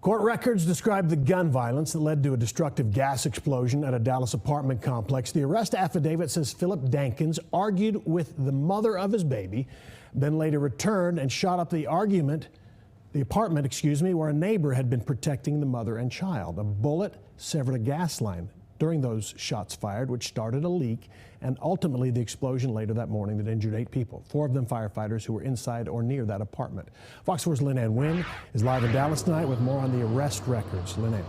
Court records describe the gun violence that led to a destructive gas explosion at a Dallas apartment complex. The arrest affidavit says Philip Dankins argued with the mother of his baby, then later returned and shot up the apartment, where a neighbor had been protecting the mother and child. A bullet severed a gas line during those shots fired, which started a leak, and ultimately the explosion later that morning that injured 8 people, 4 of them firefighters who were inside or near that apartment. Fox 4's Lynn Ann Wynn is live in Dallas tonight with more on the arrest records. Lynn Ann.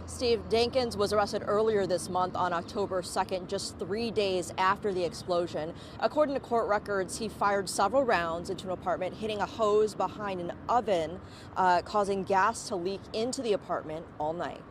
Steve, Dankins was arrested earlier this month on October 2nd, just 3 days after the explosion. According to court records, he fired several rounds into an apartment, hitting a hose behind an oven, causing gas to leak into the apartment all night.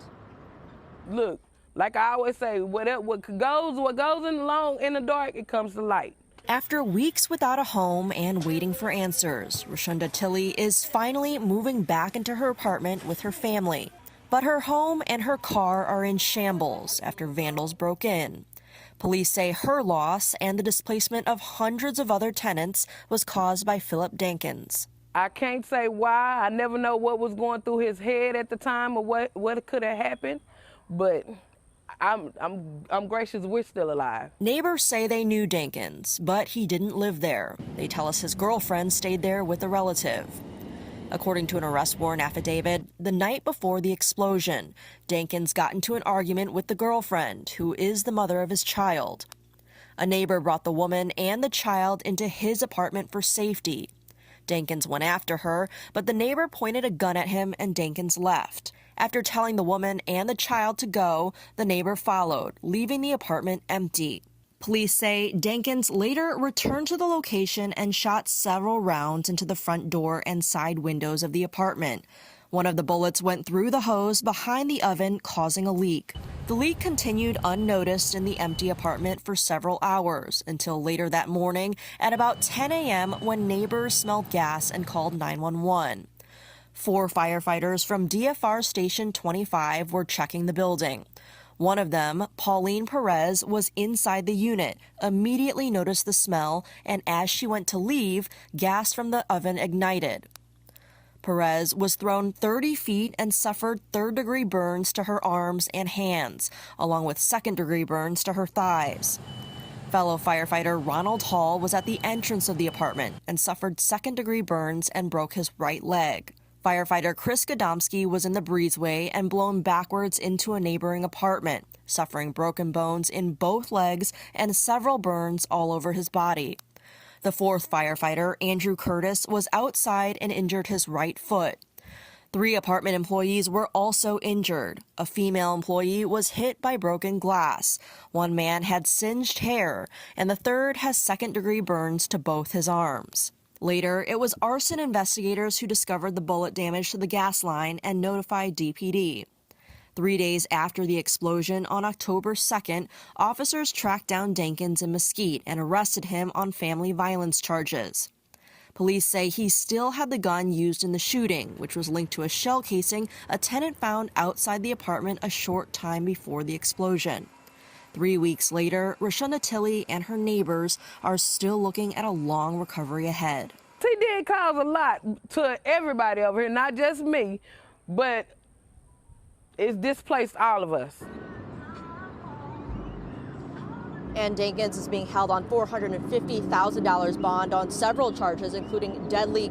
Look, like I always say, what goes in the dark, it comes to light. After weeks without a home and waiting for answers, Rashonda Tilley is finally moving back into her apartment with her family. But her home and her car are in shambles after vandals broke in. Police say her loss and the displacement of hundreds of other tenants was caused by Philip Dankins. I can't say why. I never know what was going through his head at the time or what could have happened. But I'm gracious we're still alive. Neighbors say they knew Dankins, but he didn't live there. They tell us his girlfriend stayed there with a relative. According to an arrest warrant affidavit, the night before the explosion, Dankins got into an argument with the girlfriend, who is the mother of his child. A neighbor brought the woman and the child into his apartment for safety. Dankins went after her, but the neighbor pointed a gun at him and Dankins left. After telling the woman and the child to go, the neighbor followed, leaving the apartment empty. Police say Dankins later returned to the location and shot several rounds into the front door and side windows of the apartment. One of the bullets went through the hose behind the oven, causing a leak. The leak continued unnoticed in the empty apartment for several hours until later that morning at about 10 a.m. when neighbors smelled gas and called 911. 4 firefighters from DFR Station 25 were checking the building. One of them, Pauline Perez, was inside the unit, immediately noticed the smell, and as she went to leave, gas from the oven ignited. Perez was thrown 30 feet and suffered third-degree burns to her arms and hands, along with second-degree burns to her thighs. Fellow firefighter Ronald Hall was at the entrance of the apartment and suffered second-degree burns and broke his right leg. Firefighter Chris Godomsky was in the breezeway and blown backwards into a neighboring apartment, suffering broken bones in both legs and several burns all over his body. The 4th firefighter, Andrew Curtis, was outside and injured his right foot. 3 apartment employees were also injured. A female employee was hit by broken glass. 1 man had singed hair, and the 3rd has second-degree burns to both his arms. Later, it was arson investigators who discovered the bullet damage to the gas line and notified DPD. 3 days after the explosion on October 2nd, officers tracked down Dankins in Mesquite and arrested him on family violence charges. Police say he still had the gun used in the shooting, which was linked to a shell casing a tenant found outside the apartment a short time before the explosion. 3 weeks later, Rashonda Tilley and her neighbors are still looking at a long recovery ahead. He did cause a lot to everybody over here, not just me, but it's displaced all of us. And Dankins is being held on $450,000 bond on several charges, including deadly